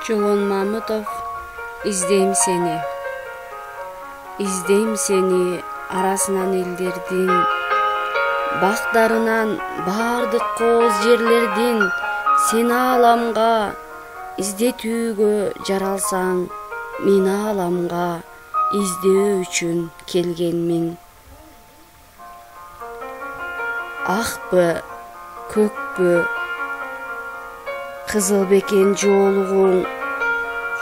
Жолон Мамытов, издейм сени. Издейм сени арасынан элдердин, бактарынан бардык кооз жерлердин. Сени аламга издетүүгө жаралсаң, мен аламга издөө үчүн келгенмин. Акпы, көкпү, кызыл бекен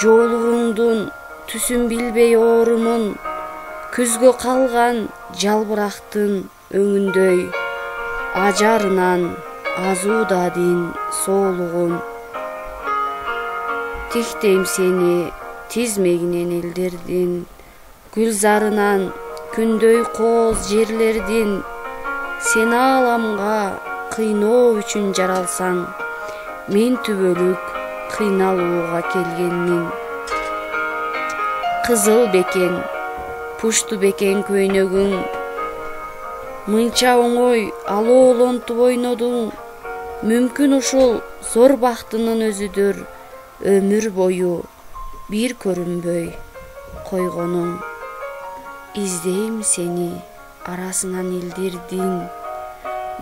жоолугуңдун түсүн билбей оорумун, күзгө калган жалбырактын өңүндөй, ажарынан азуудадын соолугун. Тиктейм сени тизмегинен элдердин, гүлзарынан күндөй кооз жерлердин. Сени аламга кыйноо үчүн жаралсаң, мен түбөлүк кыйналууга келгенмин. Кызыл бекен, пушту бекен көйнөгүң, мынча оңой алоолонтуп ойнодуң. Мүмкүн ушул зор бактынын өзүдүр, өмүр бою бир көрүнбөй койгонуң. Издейм сени арасынан элдердин,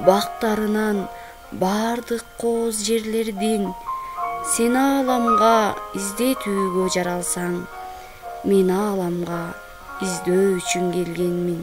бактарынан бардык кооз жерлердин. Сени аламга издетүүгө жаралсаң, мен аламга издөө үчүн келгенмин.